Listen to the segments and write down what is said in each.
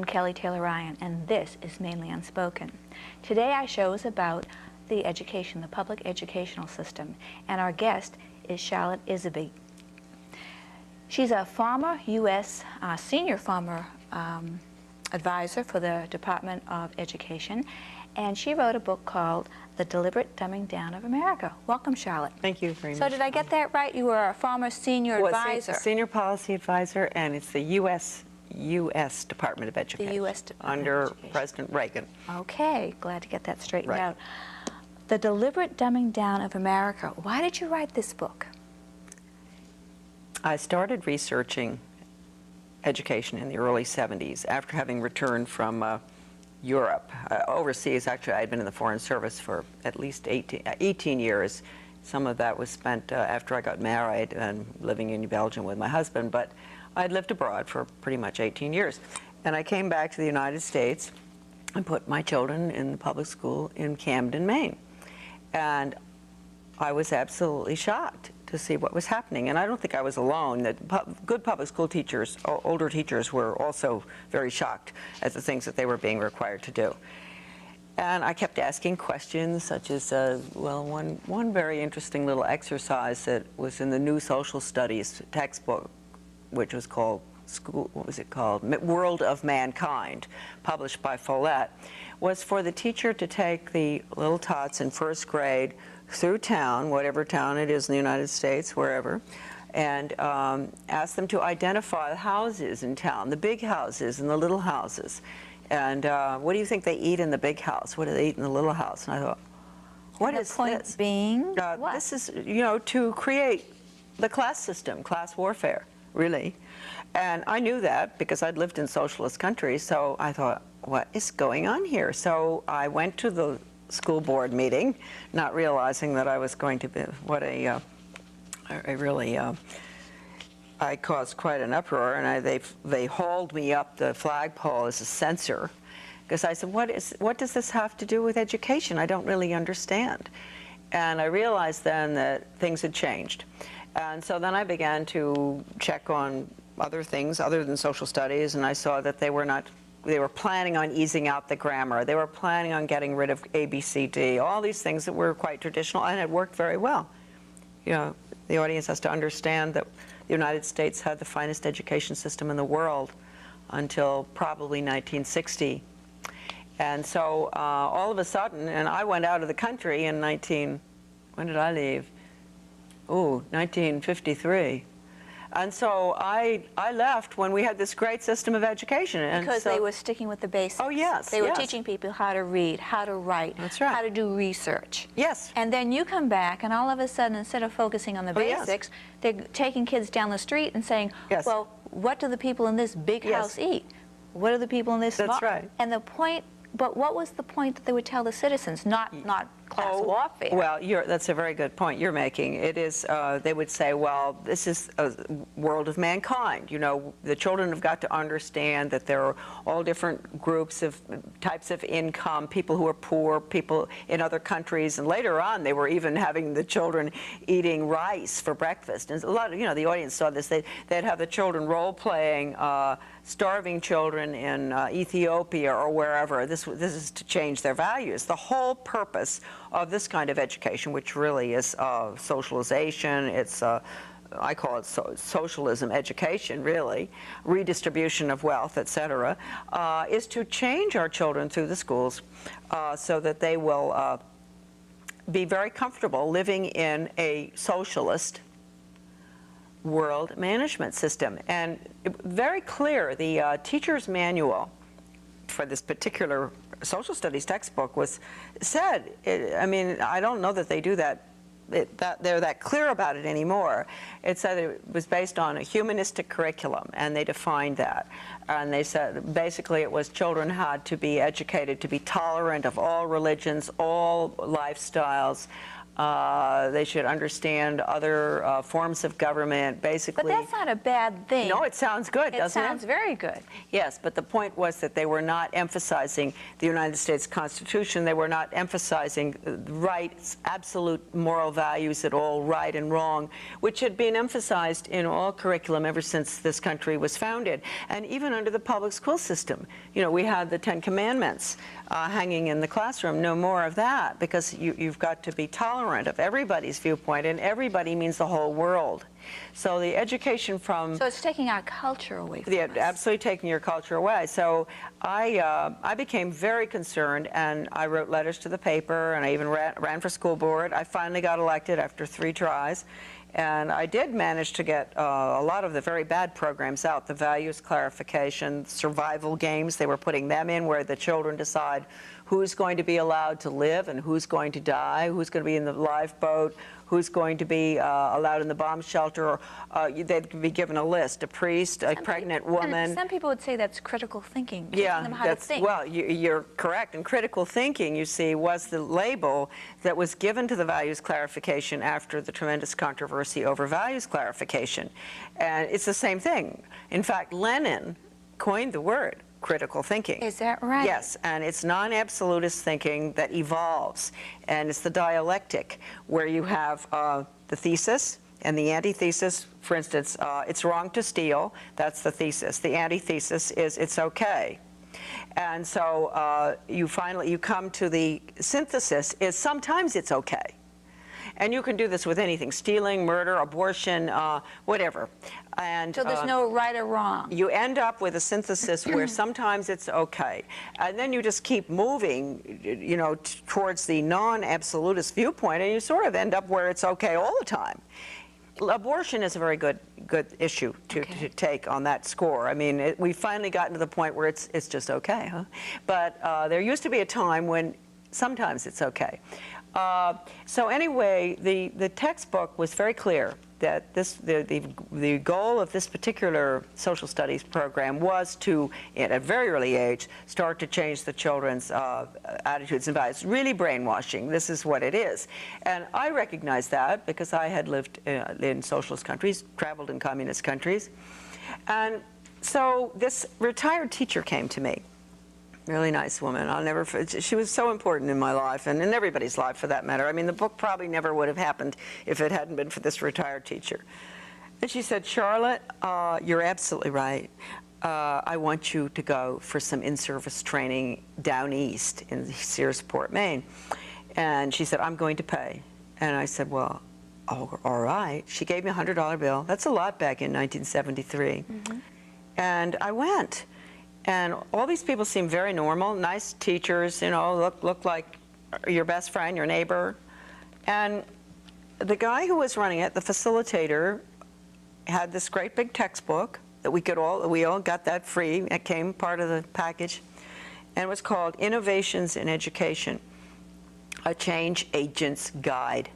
Kelly Taylor Ryan, and this is Mainly Unspoken. Today our show is about the education, the public educational system, and our guest is Charlotte Iserbyt. She's a former U.S. Senior former advisor for the Department of Education, and she wrote a book called The Deliberate Dumbing Down of America. Welcome, Charlotte. Thank you very much. So did I get that right? You were a former senior advisor. Senior policy advisor, and it's the U.S. Department of Education. The U.S. Department under of Education. President Reagan. Okay, glad to get that straightened Right. out. The Deliberate Dumbing Down of America. Why did you write this book? I started researching education in the early 70s after having returned from Europe. Overseas, actually, I had been in the Foreign Service for at least 18 years. Some of that was spent after I got married and living in Belgium with my husband, but I'd lived abroad for pretty much 18 years. And I came back to the United States and put my children in the public school in Camden, Maine. And I was absolutely shocked to see what was happening. And I don't think I was alone. That good public school teachers, older teachers, were also very shocked at the things that they were being required to do. And I kept asking questions such as, well, one very interesting little exercise that was in the New Social Studies textbook, which was called World of Mankind, published by Follett, was for the teacher to take the little tots in first grade through town, whatever town it is in the United States, wherever, and ask them to identify the houses in town, the big houses and the little houses. And what do you think they eat in the big house? What do they eat in the little house? And I thought, what is this? The point being, what? This is, to create the class system, class warfare, really. And I knew that because I'd lived in socialist countries, so I thought, what is going on here? So I went to the school board meeting, not realizing that I was going to be, I caused quite an uproar, and they hauled me up the flagpole as a censor, because I said, what does this have to do with education? I don't really understand. And I realized then that things had changed. And so then I began to check on other things other than social studies, and I saw that they were planning on easing out the grammar. They were planning on getting rid of ABCD, all these things that were quite traditional and had worked very well. The audience has to understand that the United States had the finest education system in the world until probably 1960. And so all of a sudden, and I went out of the country in when did I leave? 1953. And so I left when we had this great system of education. And because they were sticking with the basics. Oh, yes. They were teaching people how to read, how to write, That's right. how to do research. Yes. And then you come back, and all of a sudden, instead of focusing on the basics, they're taking kids down the street and saying, well, what do the people in this big house eat? What do the people in this That's right. And the point, but what was the point that they would tell the citizens? Not class warfare. Well, that's a very good point you're making. It is, they would say, well, this is a world of mankind. The children have got to understand that there are all different groups of types of income, people who are poor, people in other countries, and later on they were even having the children eating rice for breakfast. And a lot of, the audience saw this. They'd have the children role-playing starving children in Ethiopia or wherever. This is to change their values. The whole purpose of this kind of education, which really is socialization, it's I call it socialism education, really, redistribution of wealth, etc., is to change our children through the schools so that they will be very comfortable living in a socialist world management system. And very clear, the teacher's manual for this particular social studies textbook said, I mean, I don't know that they do that they're that clear about it anymore. It said it was based on a humanistic curriculum, and they defined that. And they said basically it was children had to be educated to be tolerant of all religions, all lifestyles, They should understand other forms of government, basically. But that's not a bad thing. No, it sounds good, doesn't it? It sounds very good. Yes, but the point was that they were not emphasizing the United States Constitution. They were not emphasizing rights, absolute moral values at all, right and wrong, which had been emphasized in all curriculum ever since this country was founded. And even under the public school system, you know, we had the Ten Commandments hanging in the classroom. No more of that, because you've got to be tolerant of everybody's viewpoint, and everybody means the whole world. So the education from... So it's taking our culture away from us. Absolutely taking your culture away. So I became very concerned, and I wrote letters to the paper, and I even ran for school board. I finally got elected after 3 tries. And I did manage to get a lot of the very bad programs out, the values clarification, survival games. They were putting them in where the children decide who's going to be allowed to live and who's going to die, who's going to be in the lifeboat, who's going to be allowed in the bomb shelter, or they'd be given a list, a priest, a pregnant woman. Some people would say that's critical thinking, teaching them how to think. Well, you're correct. And critical thinking, you see, was the label that was given to the values clarification after the tremendous controversy over values clarification. And it's the same thing. In fact, Lenin coined the word critical thinking. Is that right? Yes, and it's non-absolutist thinking that evolves, and it's the dialectic where you have the thesis and the antithesis. For instance, it's wrong to steal. That's the thesis. The antithesis is it's okay. And so you come to the synthesis is sometimes it's okay. And you can do this with anything: stealing, murder, abortion, whatever. And so there's no right or wrong. You end up with a synthesis where sometimes it's okay, and then you just keep moving, you know, towards the non-absolutist viewpoint, and you sort of end up where it's okay all the time. Abortion is a very good issue to take on that score. I mean, we've finally gotten to the point where it's just okay, huh? But there used to be a time when sometimes it's okay. So anyway, the textbook was very clear that the goal of this particular social studies program was to, at a very early age, start to change the children's attitudes and values. Really brainwashing. This is what it is. And I recognize that because I had lived in socialist countries, traveled in communist countries. And so this retired teacher came to me. Really nice woman. She was so important in my life, and in everybody's life for that matter. I mean, the book probably never would have happened if it hadn't been for this retired teacher. And she said, "Charlotte, you're absolutely right. I want you to go for some in-service training down east in Searsport, Maine." And she said, "I'm going to pay." And I said, "Well, oh, all right." She gave me a $100 bill. That's a lot back in 1973. Mm-hmm. And I went. And all these people seemed very normal, nice teachers, you know, look like your best friend, your neighbor. And the guy who was running it, the facilitator, had this great big textbook that we all got that free. It came part of the package. And it was called Innovations in Education, a Change Agent's Guide.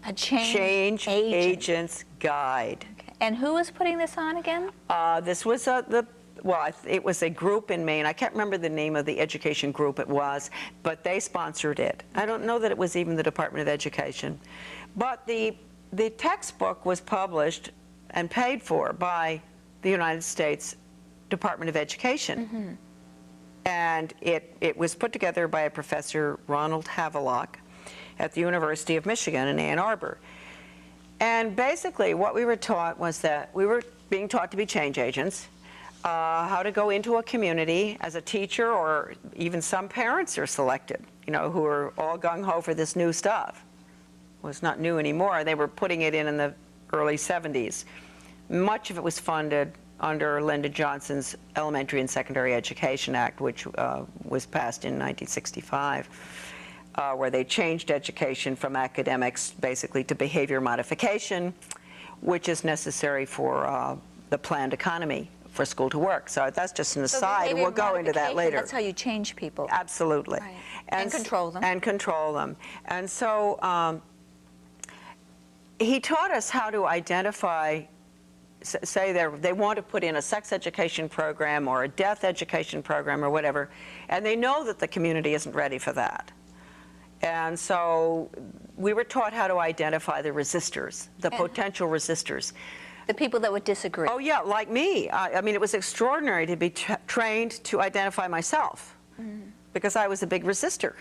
A change agent's guide. Okay. And who was putting this on again? This was it was a group in Maine. I can't remember the name of the education group it was, but they sponsored it. I don't know that it was even the Department of Education. But the textbook was published and paid for by the United States Department of Education. Mm-hmm. And it was put together by a professor, Ronald Havelock, at the University of Michigan in Ann Arbor. And basically what we were taught was that we were being taught to be change agents, how to go into a community as a teacher, or even some parents are selected, you know, who are all gung-ho for this new stuff. Well, it's not new anymore. They were putting it in the early 70s. Much of it was funded under Lyndon Johnson's Elementary and Secondary Education Act, which was passed in 1965, where they changed education from academics basically to behavior modification, which is necessary for the planned economy for school to work. So that's just an aside. We'll go into that later. That's how you change people. Absolutely. Right. And control them. And control them. And so he taught us how to identify, say they want to put in a sex education program or a death education program or whatever, and they know that the community isn't ready for that. And so we were taught how to identify the resistors, the potential resistors. The people that would disagree. Oh yeah, like me. I mean, it was extraordinary to be trained to identify myself because I was a big resistor.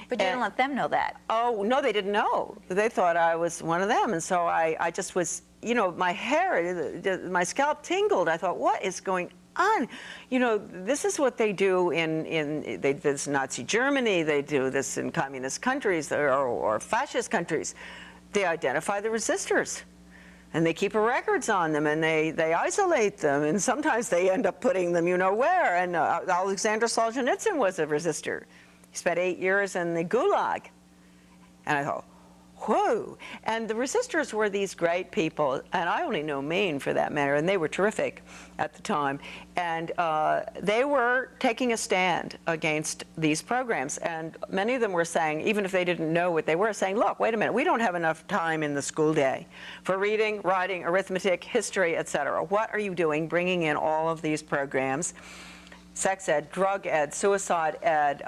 But you didn't let them know that. Oh, no, they didn't know. They thought I was one of them. And so I just was, you know, my hair, my scalp tingled. I thought, what is going on? You know, this is what they do in this Nazi Germany. They do this in communist countries or fascist countries. They identify the resistors. And they keep records on them, and they isolate them, and sometimes they end up putting them you know where. And Alexander Solzhenitsyn was a resistor. He spent 8 years in the Gulag. And I thought, whoa. And the resistors were these great people, and I only know Maine for that matter, and they were terrific at the time. And they were taking a stand against these programs. And many of them were saying, even if they didn't know what they were, saying, look, wait a minute, we don't have enough time in the school day for reading, writing, arithmetic, history, etc. What are you doing bringing in all of these programs? Sex ed, drug ed, suicide ed,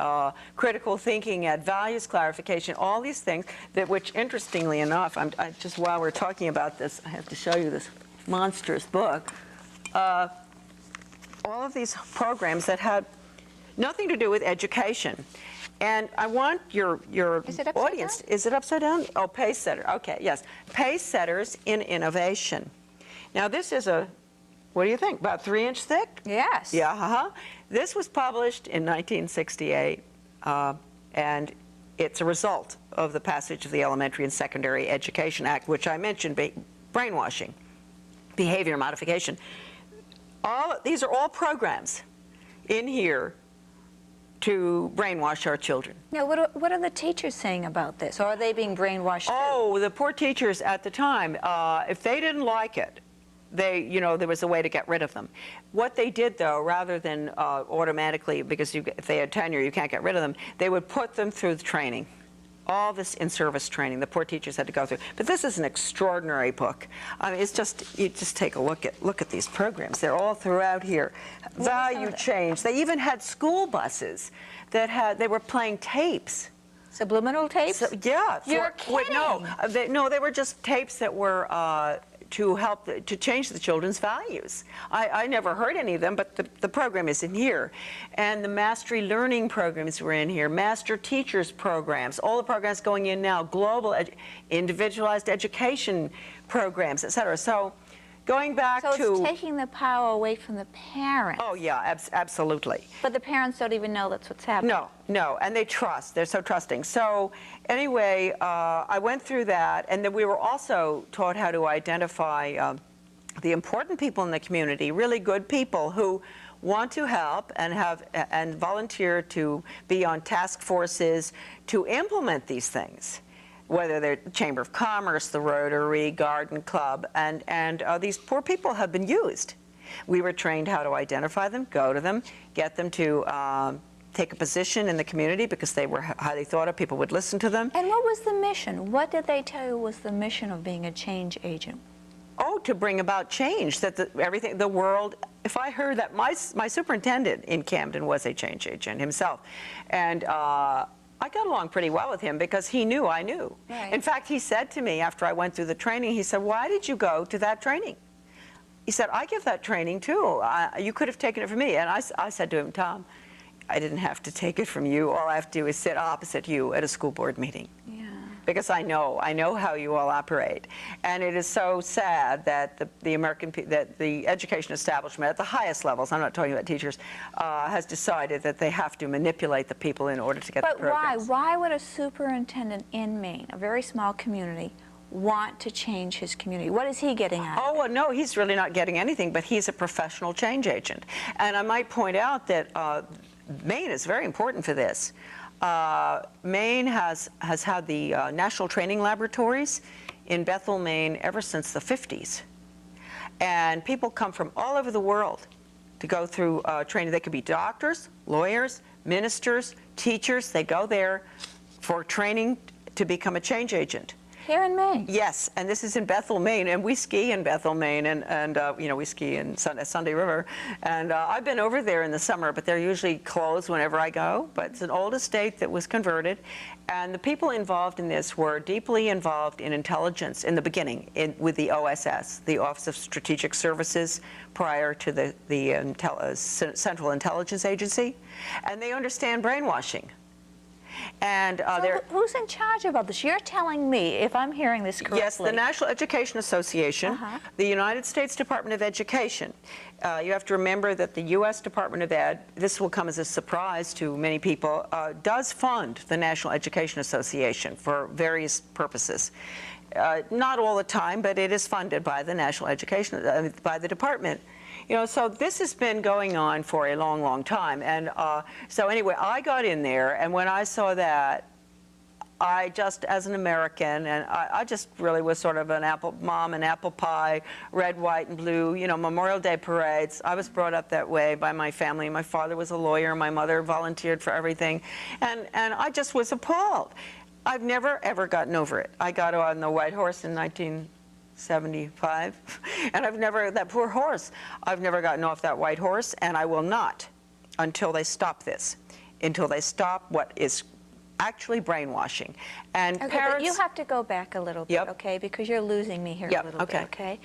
critical thinking ed, values clarification, all these things that, which interestingly enough, I just while we're talking about this, I have to show you this monstrous book. All of these programs that had nothing to do with education. And I want your audience, down? Is it upside down? Oh, Pace Setter, okay, yes. Pace Setters in Innovation. Now this is a, what do you think, about 3-inch thick? Yes. Yeah, This was published in 1968, and it's a result of the passage of the Elementary and Secondary Education Act, which I mentioned, brainwashing, behavior modification. These are all programs in here to brainwash our children. Now, what are the teachers saying about this? Or are they being brainwashed too? Oh, the poor teachers at the time, if they didn't like it, there was a way to get rid of them. What they did, though, rather than automatically, because if they had tenure, you can't get rid of them, they would put them through the training. All this in-service training the poor teachers had to go through. But this is an extraordinary book. I mean, it's just, you just take a look at these programs. They're all throughout here. Value change. They even had school buses that they were playing tapes. Subliminal tapes? So, yeah. You're kidding. No, they were just tapes that were to help to change the children's values. I never heard any of them, but the program is in here. And the mastery learning programs were in here, master teachers programs, all the programs going in now, global individualized education programs, et cetera. So going back to... So it's taking the power away from the parents. Oh, yeah, absolutely. But the parents don't even know that's what's happening. No, and they trust. They're so trusting. So anyway, I went through that, and then we were also taught how to identify the important people in the community, really good people who want to help and volunteer to be on task forces to implement these things, whether they're the Chamber of Commerce, the Rotary, Garden Club, and these poor people have been used. We were trained how to identify them, go to them, get them to take a position in the community because they were highly thought of, people would listen to them. And what was the mission? What did they tell you was the mission of being a change agent? Oh, to bring about change, that the world, if I heard that, my superintendent in Camden was a change agent himself, and I got along pretty well with him because he knew I knew. Right. In fact, he said to me after I went through the training, he said, why did you go to that training? He said, I give that training too. You could have taken it from me. And I said to him, Tom, I didn't have to take it from you. All I have to do is sit opposite you at a school board meeting. Yeah. Because I know how you all operate. And it is so sad that that the education establishment at the highest levels, I'm not talking about teachers, has decided that they have to manipulate the people in order to get the programs. But why would a superintendent in Maine, a very small community, want to change his community? What is he getting at? Oh, well, no, he's really not getting anything, but he's a professional change agent. And I might point out that Maine is very important for this. Maine has had the National Training Laboratories in Bethel, Maine ever since the 50s. And people come from all over the world to go through training. They could be doctors, lawyers, ministers, teachers. They go there for training to become a change agent. here in Maine. Yes, and this is in Bethel, Maine, and we ski in Bethel, Maine, and you know, we ski in Sunday River, and I've been over there in the summer, but they're usually closed whenever I go. But it's an old estate that was converted, and the people involved in this were deeply involved in intelligence in the beginning with the OSS, the Office of Strategic Services, prior to the Central Intelligence Agency, and they understand brainwashing. And So who's in charge of all this? You're telling me, if I'm hearing this correctly. Yes, the National Education Association, the United States Department of Education. You have to remember that the U.S. Department of Ed, this will come as a surprise to many people, does fund the National Education Association for various purposes. Not all the time, but it is funded by the National Education, by the department. You know, so this has been going on for a long, long time. And so anyway, I got in there, and when I saw that, I just, as an American, and I just really was sort of an apple pie, red, white, and blue, you know, Memorial Day parades. I was brought up that way by my family. My father was a lawyer. My mother volunteered for everything. And I just was appalled. I've never, ever gotten over it. I got on the White Horse in 1975, and I've never, that poor horse, I've never gotten off that white horse, and I will not until they stop this, until they stop what is actually brainwashing. And Okay, parents, but you have to go back a little bit, Yep. okay, because you're losing me here Yep, a little okay. bit, okay?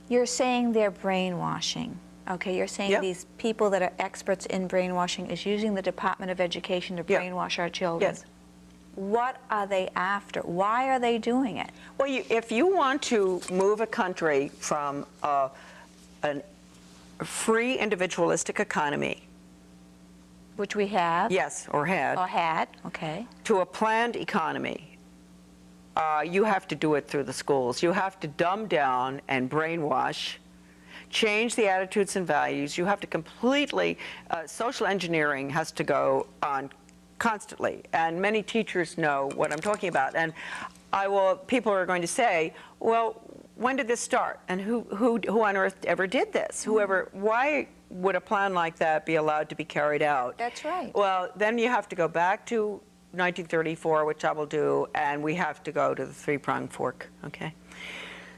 You're saying they're brainwashing, okay? You're saying Yep. these people that are experts in brainwashing is using the Department of Education to Yep. brainwash our children. Yes. What are they after? Why are they doing it? Well, if you want to move a country from a free individualistic economy, Which we have? yes, or had, Or had, okay. to a planned economy, you have to do it through the schools. You have to dumb down and brainwash, change the attitudes and values. You have to completely, social engineering has to go on constantly, and many teachers know what I'm talking about. And people are going to say, well, when did this start? And who on earth ever did this? Why would a plan like that be allowed to be carried out? That's right. Well, then you have to go back to 1934, which I will do, and we have to go to the three-pronged fork, okay?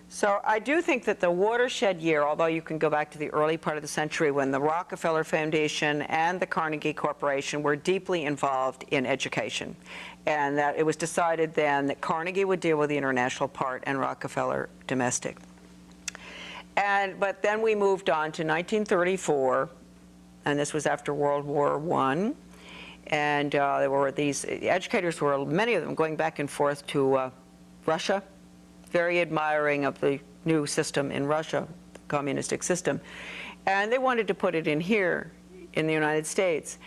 So I do think that the watershed year, although you can go back to the early part of the century when the Rockefeller Foundation and the Carnegie Corporation were deeply involved in education, and that it was decided then that Carnegie would deal with the international part and Rockefeller domestic. But then we moved on to 1934, and this was after World War I, and there were these educators were, many of them, going back and forth to Russia, very admiring of the new system in Russia, the communistic system. And they wanted to put it in here in the United States.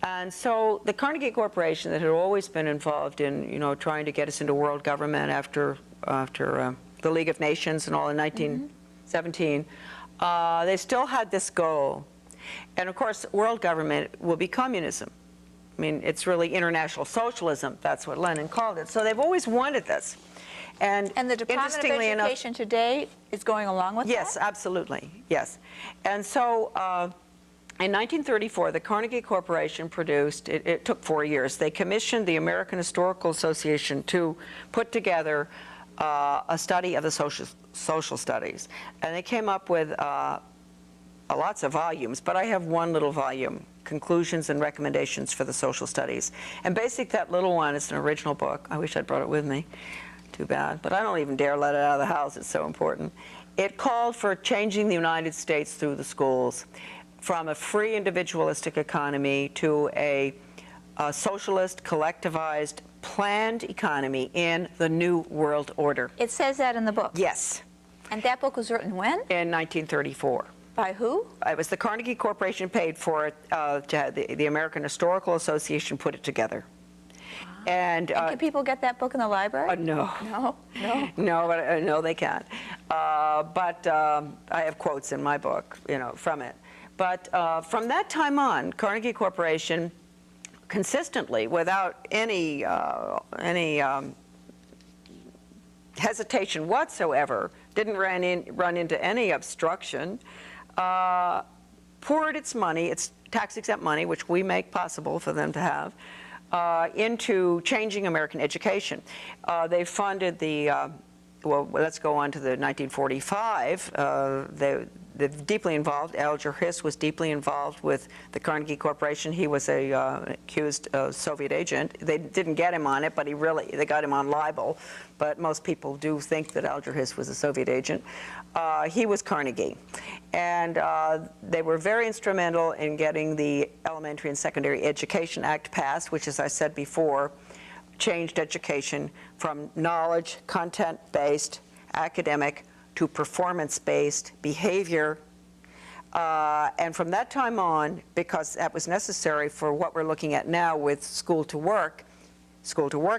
And so the Carnegie Corporation, that had always been involved in, you know, trying to get us into world government after the League of Nations and all in 1917, they still had this goal. And of course, world government will be communism. I mean, it's really international socialism. That's what Lenin called it. So they've always wanted this. And the Department of interestingly enough, Education today is going along with yes, that? absolutely, yes. And so in 1934, the Carnegie Corporation produced, it took 4 years, they commissioned the American Historical Association to put together a study of the social studies. And they came up with lots of volumes, but I have one little volume, Conclusions and Recommendations for the Social Studies. And basically that little one is an original book. I wish I'd brought it with me. Too bad, but I don't even dare let it out of the house. It's so important. It called for changing the United States through the schools from a free individualistic economy to a socialist, collectivized, planned economy in the New World Order. It says that in the book? Yes. And that book was written when? In 1934. By who? It was the Carnegie Corporation paid for it. The American Historical Association put it together. And can people get that book in the library? No. No? No? No, they can't. But I have quotes in my book, you know, from it. But from that time on, Carnegie Corporation consistently, without any hesitation whatsoever, didn't run into any obstruction, poured its money, its tax-exempt money, which we make possible for them to have, into changing American education. They funded the, well, let's go on to the 1945. They're deeply involved. Alger Hiss was deeply involved with the Carnegie Corporation. He was a accused Soviet agent. They didn't get him on it, but they got him on libel. But most people do think that Alger Hiss was a Soviet agent. He was Carnegie. And they were very instrumental in getting the Elementary and Secondary Education Act passed, which, as I said before, changed education from knowledge, content-based, academic, to performance-based behavior. And from that time on, because that was necessary for what we're looking at now with school to work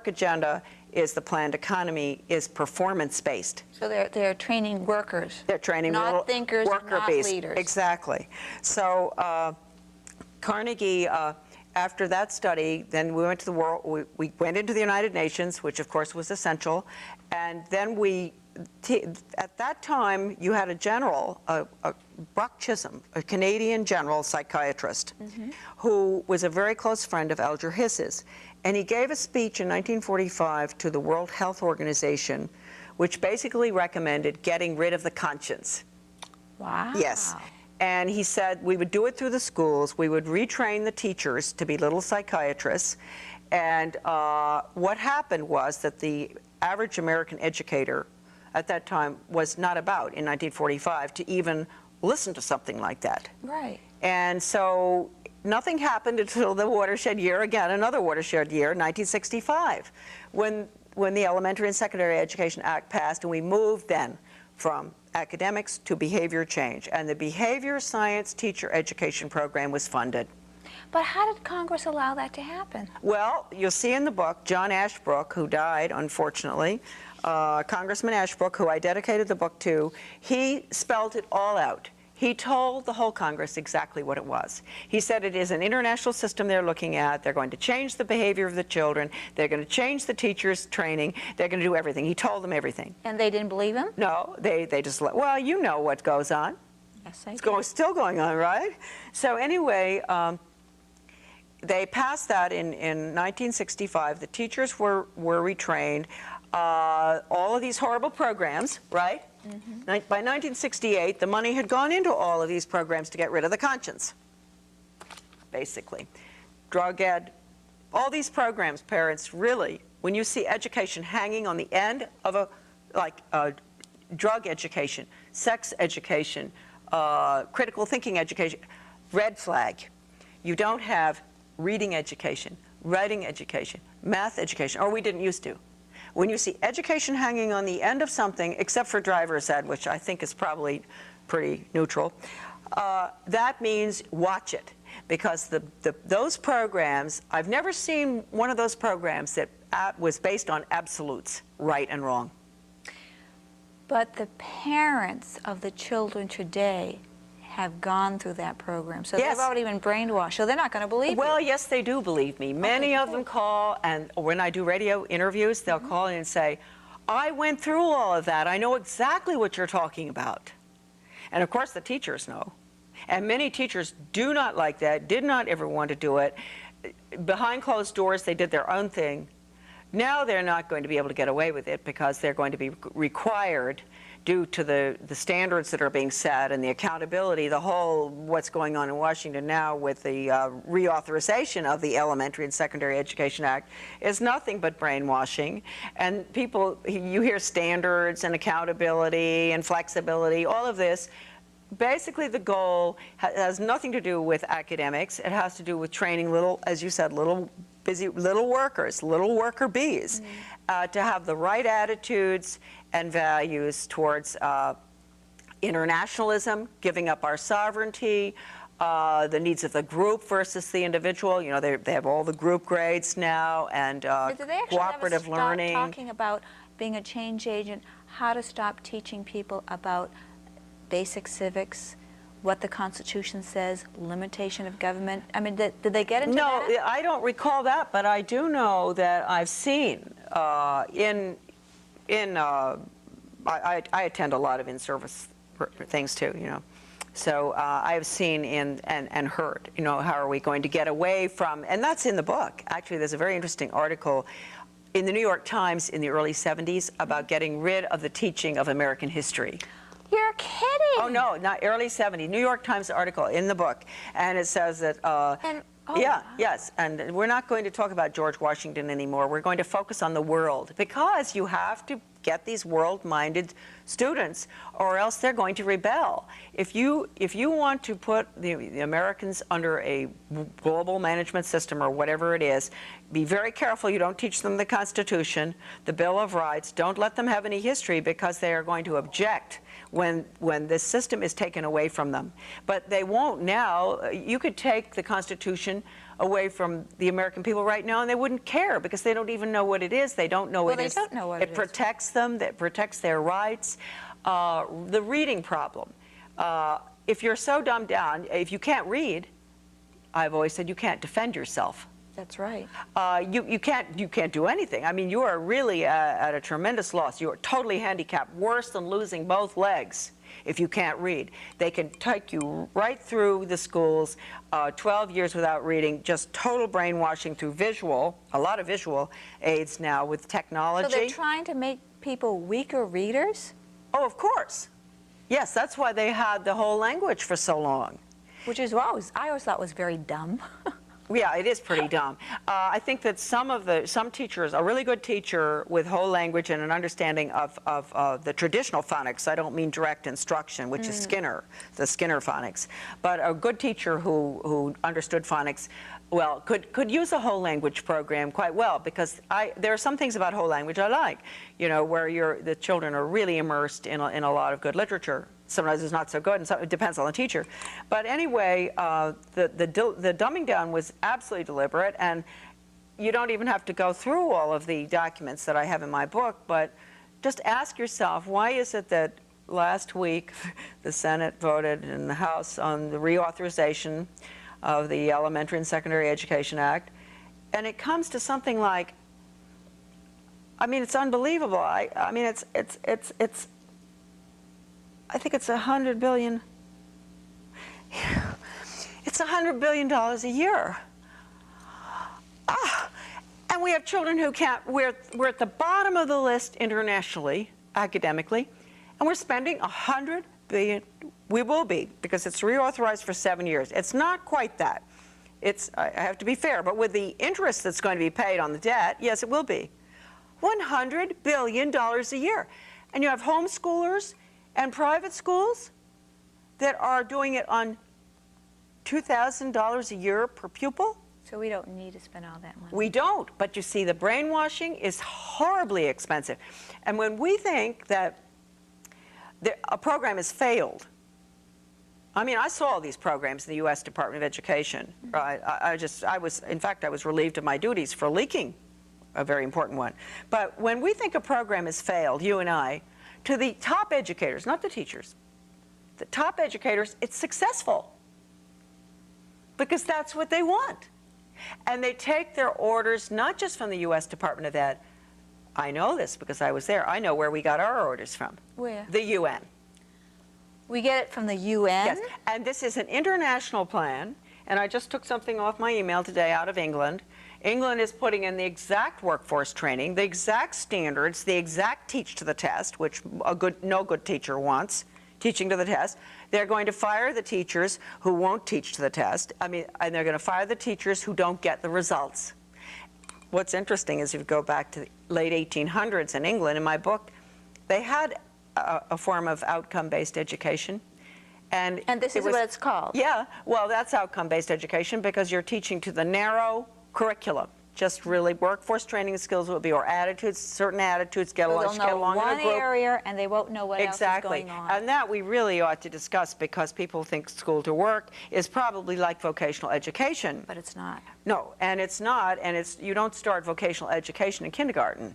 agenda is the planned economy is performance-based. So they're training workers. They're training not little thinkers, worker not bees. leaders. Exactly. So Carnegie, after that study, then we went to the world. We went into the United Nations, which of course was essential, and then at that time, you had a general, Buck Chisholm, a Canadian general psychiatrist, who was a very close friend of Alger Hiss's. And he gave a speech in 1945 to the World Health Organization, which basically recommended getting rid of the conscience. Wow. Yes. And he said we would do it through the schools. We would retrain the teachers to be little psychiatrists. And what happened was that the average American educator at that time was not about, in 1945, to even listen to something like that. Right. And so nothing happened until the watershed year, again, another watershed year, 1965, when the Elementary and Secondary Education Act passed, and we moved then from academics to behavior change. And the Behavior Science Teacher Education Program was funded. But how did Congress allow that to happen? Well, you'll see in the book, John Ashbrook, who died, unfortunately, Congressman Ashbrook, who I dedicated the book to, he spelled it all out. He told the whole Congress exactly what it was. He said it is an international system they're looking at. They're going to change the behavior of the children. They're going to change the teachers' training. They're going to do everything. He told them everything. And they didn't believe him? No, they just let, well, you know what goes on. Yes, I It's do. still going on, right? So anyway, they passed that in 1965. The teachers were retrained. All of these horrible programs, right? By 1968, the money had gone into all of these programs to get rid of the conscience, basically. Drug ed, all these programs, parents, really, when you see education hanging on the end of drug education, sex education, critical thinking education, red flag. You don't have reading education, writing education, math education, or we didn't used to. When you see education hanging on the end of something, except for driver's ed, which I think is probably pretty neutral, that means watch it. Because those programs, I've never seen one of those programs that was based on absolutes, right and wrong. But the parents of the children today have gone through that program. So Yes. they've already been brainwashed. So they're not going to believe Well, you. yes, they do believe me. Many of them call, and when I do radio interviews, they'll call in and say, I went through all of that. I know exactly what you're talking about. And of course, the teachers know. And many teachers do not like that, did not ever want to do it. Behind closed doors, they did their own thing. Now they're not going to be able to get away with it because they're going to be required, due to the standards that are being set and the accountability, the whole what's going on in Washington now with the reauthorization of the Elementary and Secondary Education Act is nothing but brainwashing. And people, you hear standards and accountability and flexibility, all of this. Basically, the goal has nothing to do with academics. It has to do with training little, as you said, little workers, little worker bees, to have the right attitudes and values towards internationalism, giving up our sovereignty, the needs of the group versus the individual. You know, they have all the group grades now, and Do they actually cooperative ever stop learning. talking about being a change agent, how to stop teaching people about basic civics, what the Constitution says, limitation of government? I mean, did they get into that? No, I don't recall that, but I do know that I've seen I attend a lot of in-service things too, you know, So I have seen and heard, you know, how are we going to get away from, and that's in the book. Actually, there's a very interesting article in the New York Times in the early 70s about getting rid of the teaching of American history. You're kidding. Oh, no, not early 70s. New York Times article in the book. And it says that, yeah, yes, and we're not going to talk about George Washington anymore. We're going to focus on the world, because you have to get these world-minded students, or else they're going to rebel. If you want to put the Americans under a global management system or whatever it is, be very careful you don't teach them the Constitution, the Bill of Rights. Don't let them have any history, because they are going to object when this system is taken away from them. But they won't now. You could take the Constitution away from the American people right now, and they wouldn't care, because they don't even know what it is. They don't know what it is. Well, they don't know what it is. It protects them. It protects their rights. The reading problem. If you're so dumbed down, if you can't read, I've always said you can't defend yourself. That's right. You can't do anything. I mean, you are really at a tremendous loss. You are totally handicapped, worse than losing both legs if you can't read. They can take you right through the schools, 12 years without reading, just total brainwashing through visual, a lot of visual aids now with technology. So they're trying to make people weaker readers? Oh, of course. Yes, that's why they had the whole language for so long. Which is what I always thought was very dumb. Yeah, it is pretty dumb. I think that some teachers, a really good teacher with whole language and an understanding of the traditional phonics, I don't mean direct instruction, which is Skinner, the Skinner phonics, but a good teacher who understood phonics, well, could use a whole language program quite well, because there are some things about whole language I like, you know, where the children are really immersed in a lot of good literature. Sometimes it's not so good, and it depends on the teacher. But anyway, the dumbing down was absolutely deliberate, and you don't even have to go through all of the documents that I have in my book, but just ask yourself, why is it that last week the Senate voted in the House on the reauthorization of the Elementary and Secondary Education Act, and it comes to something like, I mean, it's unbelievable. I mean, I think it's $100 billion. It's $100 billion a year. And we have children who can't. We're at the bottom of the list internationally, academically, and we're spending $100 billion. We will be, because it's reauthorized for 7 years. It's not quite that. I have to be fair, but with the interest that's going to be paid on the debt, yes, it will be. $100 billion a year. And you have homeschoolers and private schools that are doing it on $2,000 a year per pupil. So we don't need to spend all that money. We don't, but you see, the brainwashing is horribly expensive. And when we think that a program has failed, I mean, I saw all these programs in the U.S. Department of Education. Right? In fact, I was relieved of my duties for leaking a very important one. But when we think a program has failed, you and I, to the top educators, not the teachers, the top educators, it's successful, because that's what they want. And they take their orders not just from the U.S. Department of Ed. I know this because I was there. I know where we got our orders from. Where? The UN. We get it from the UN? Yes, and this is an international plan, and I just took something off my email today out of England. England is putting in the exact workforce training, the exact standards, the exact teach to the test, which no good teacher wants, teaching to the test. They're going to fire the teachers who won't teach to the test. I mean, and they're going to fire the teachers who don't get the results. What's interesting is if you go back to the late 1800s in England, in my book, they had a form of outcome-based education. And this is what it's called? Yeah, well, that's outcome-based education, because you're teaching to the narrow curriculum. Just really workforce training skills will be, or attitudes, certain attitudes, get along in a group. They'll know one area, and they won't know what else is going on. And that we really ought to discuss, because people think school to work is probably like vocational education. But it's not. No, and it's not, and you don't start vocational education in kindergarten.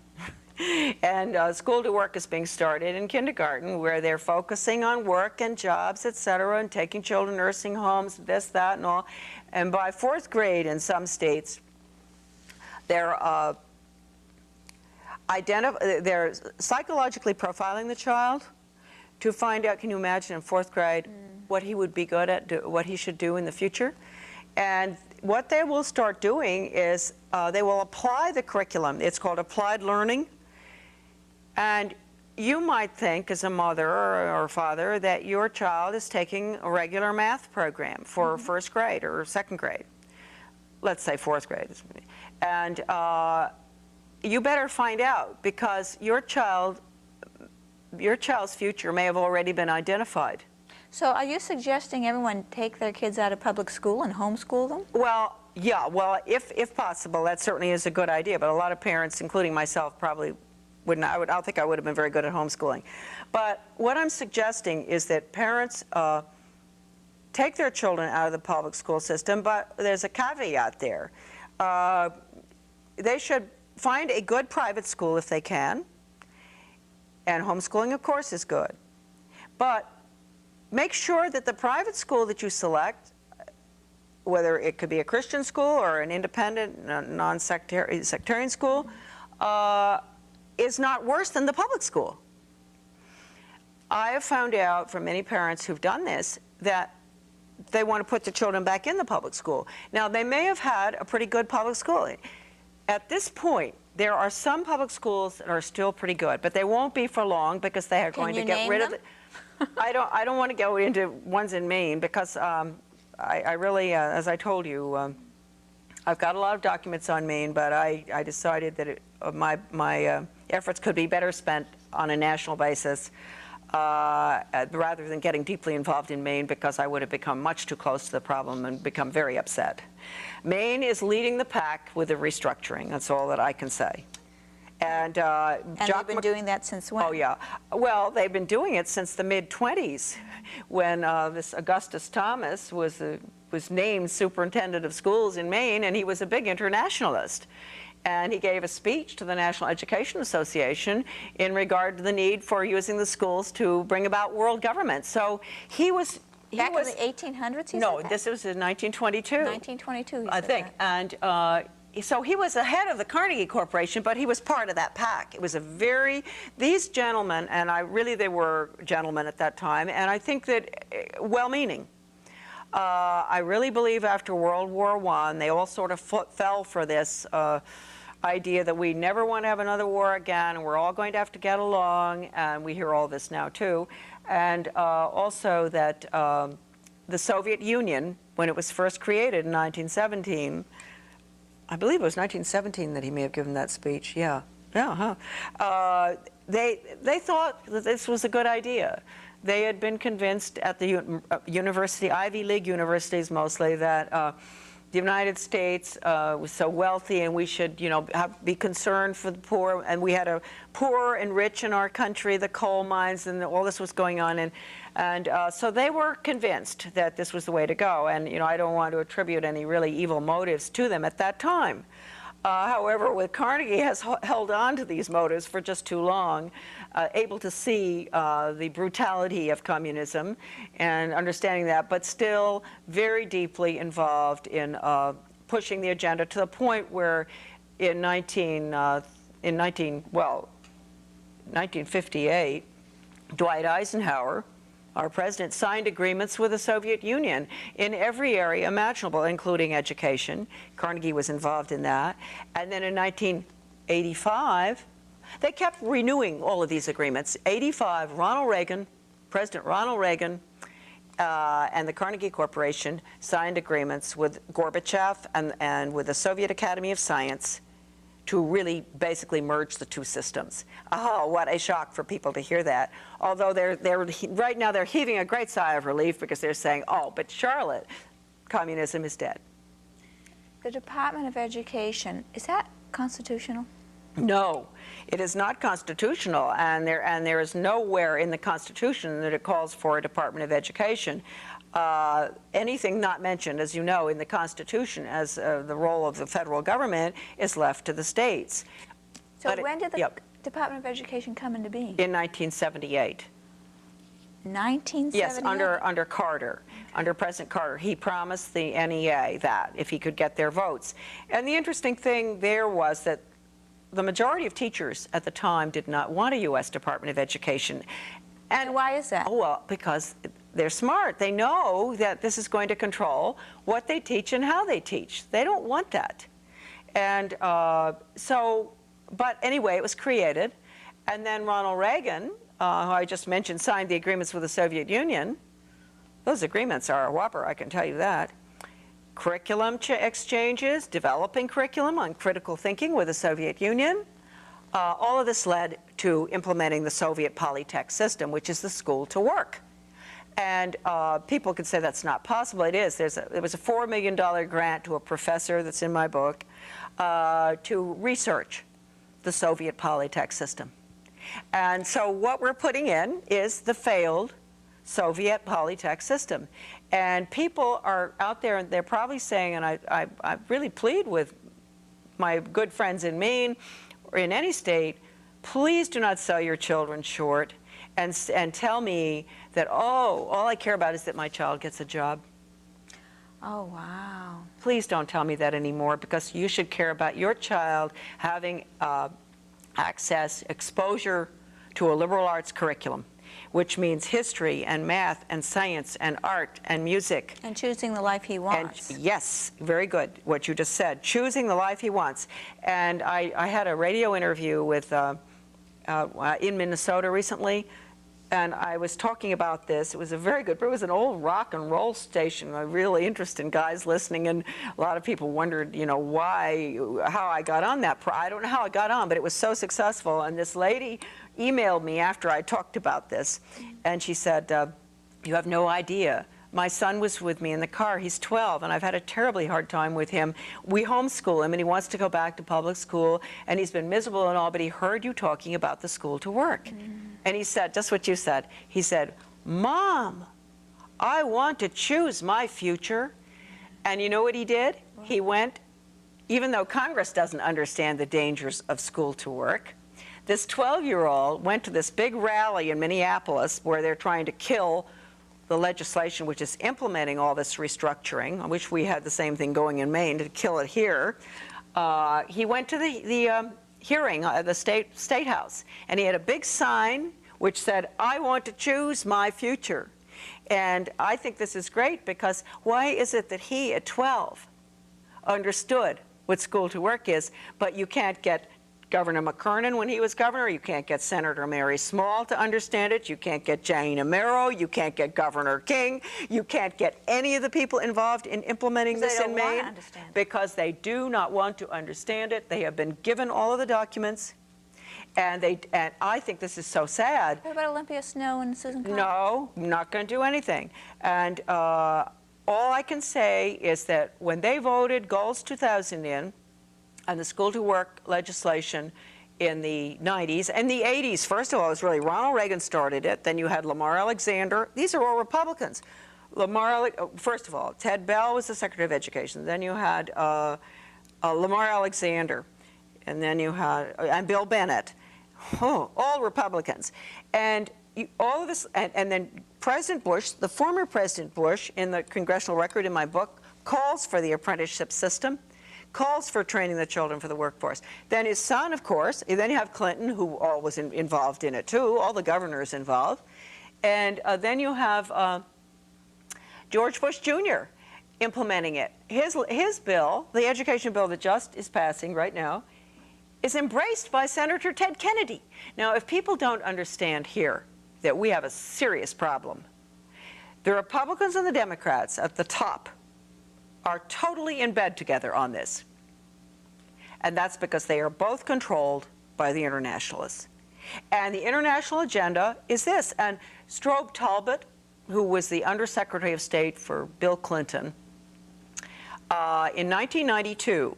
And school to work is being started in kindergarten, where they're focusing on work and jobs, et cetera, and taking children to nursing homes, this, that, and all. And by 4th grade in some states, they're psychologically profiling the child to find out, can you imagine in 4th grade, what he would be good at, what he should do in the future. And what they will start doing is they will apply the curriculum. It's called applied learning. And you might think as a mother or father that your child is taking a regular math program for first grade or second grade. Let's say fourth grade. And you better find out, because your child's future may have already been identified. So are you suggesting everyone take their kids out of public school and homeschool them? Well, yeah, well, if possible, that certainly is a good idea, but a lot of parents, including myself, probably wouldn't. I don't think I would have been very good at homeschooling. But what I'm suggesting is that parents take their children out of the public school system, but there's a caveat there. They should find a good private school if they can, and homeschooling, of course, is good. But make sure that the private school that you select, whether it could be a Christian school or an independent, non-sectarian school, is not worse than the public school. I have found out from many parents who've done this that they want to put the children back in the public school. Now, they may have had a pretty good public school. At this point, there are some public schools that are still pretty good, but they won't be for long because they are going to get rid of it. I don't want to go into ones in Maine because I really, as I told you, I've got a lot of documents on Maine, but I decided that my efforts could be better spent on a national basis rather than getting deeply involved in Maine, because I would have become much too close to the problem and become very upset. Maine is leading the pack with the restructuring. That's all that I can say. And they've been doing that since when? Oh, yeah. Well, they've been doing it since the mid-20s, when this Augustus Thomas was named superintendent of schools in Maine, and he was a big internationalist. And he gave a speech to the National Education Association in regard to the need for using the schools to bring about world government. So he was... Back in the 1800s, No, this was in 1922. 1922, I think. That. And so he was ahead of the Carnegie Corporation, but he was part of that pack. It was a very... These gentlemen, and they were gentlemen at that time, and I think that well-meaning. I really believe after World War I, they all sort of fell for this idea that we never want to have another war again, and we're all going to have to get along, and we hear all this now too. And also that the Soviet Union, when it was first created in 1917, I believe it was 1917 that he may have given that speech, yeah. Yeah, huh? They thought that this was a good idea. They had been convinced at the university, Ivy League universities mostly, that the United States was so wealthy and we should, be concerned for the poor. And we had a poor and rich in our country, the coal mines, and all this was going on. And so they were convinced that this was the way to go. And, I don't want to attribute any really evil motives to them at that time. However, with Carnegie has held on to these motives for just too long, able to see the brutality of communism and understanding that, but still very deeply involved in pushing the agenda to the point where in 1958, Dwight Eisenhower, our president, signed agreements with the Soviet Union in every area imaginable, including education. Carnegie was involved in that. And then in 1985, they kept renewing all of these agreements. 85, President Ronald Reagan, and the Carnegie Corporation signed agreements with Gorbachev and with the Soviet Academy of Science to really basically merge the two systems. Oh, what a shock for people to hear that. Although right now they're heaving a great sigh of relief because they're saying, oh, but Charlotte, communism is dead. The Department of Education, is that constitutional? No, it is not constitutional, and there is nowhere in the Constitution that it calls for a Department of Education. Anything not mentioned, as you know, in the Constitution as the role of the federal government is left to the states. So when did the Department of Education come into being? In 1978. 1978? Yes, under Carter, under President Carter. He promised the NEA that if he could get their votes. And the interesting thing there was that the majority of teachers at the time did not want a U.S. Department of Education. And why is that? Oh, well, because they're smart. They know that this is going to control what they teach and how they teach. They don't want that. And but anyway, it was created. And then Ronald Reagan, who I just mentioned, signed the agreements with the Soviet Union. Those agreements are a whopper, I can tell you that. Curriculum exchanges, developing curriculum on critical thinking with the Soviet Union. All of this led to implementing the Soviet Polytech system, which is the school to work. And people could say that's not possible. It is. There was a $4 million grant to a professor that's in my book to research the Soviet Polytech system. And so what we're putting in is the failed Soviet Polytech system. And people are out there, and they're probably saying, and I really plead with my good friends in Maine or in any state, please do not sell your children short and tell me that, oh, all I care about is that my child gets a job. Oh, wow. Please don't tell me that anymore, because you should care about your child having access, exposure to a liberal arts curriculum, which means history and math and science and art and music. And choosing the life he wants. And yes, very good, what you just said, choosing the life he wants. And I had a radio interview with in Minnesota recently, and I was talking about this. It was a very good, it was an old rock and roll station, really interesting guys listening, and a lot of people wondered, you know, how I got on that. I don't know how I got on, but it was so successful. And this lady emailed me after I talked about this, and she said, you have no idea. My son was with me in the car. He's 12, and I've had a terribly hard time with him. We homeschool him, and he wants to go back to public school, and he's been miserable and all, but he heard you talking about the school to work. And he said, just what you said, he said, Mom, I want to choose my future. And you know what he did? He went, even though Congress doesn't understand the dangers of school to work, this 12-year-old went to this big rally in Minneapolis where they're trying to kill the legislation which is implementing all this restructuring. I wish we had the same thing going in Maine to kill it here. He went to the hearing at the State House, and he had a big sign which said, I want to choose my future. And I think this is great, because why is it that he at 12 understood what school to work is, but you can't get Governor McKernan when he was governor, you can't get Senator Mary Small to understand it, you can't get Jane Amero, you can't get Governor King, you can't get any of the people involved in implementing this in Maine, because they do not want to understand it. They have been given all of the documents, and I think this is so sad. What about Olympia Snowe and Susan Collins? No, not going to do anything. And all I can say is that when they voted Goals 2000 in, and the school to work legislation in the 90s and the 80s. First of all, it was really Ronald Reagan started it. Then you had Lamar Alexander. These are all Republicans. First of all, Ted Bell was the Secretary of Education. Then you had Lamar Alexander, and then you had and Bill Bennett. All Republicans. And all of this, and then President Bush, the former President Bush, in the congressional record in my book, calls for the apprenticeship system, calls for training the children for the workforce. Then his son, of course, and then you have Clinton, who was involved in it too, all the governors involved. And then you have George Bush Jr. implementing it. His bill, the education bill that just is passing right now, is embraced by Senator Ted Kennedy. Now, if people don't understand here that we have a serious problem, the Republicans and the Democrats at the top are totally in bed together on this. And that's because they are both controlled by the internationalists. And the international agenda is this. And Strobe Talbot, who was the Undersecretary of State for Bill Clinton, in 1992,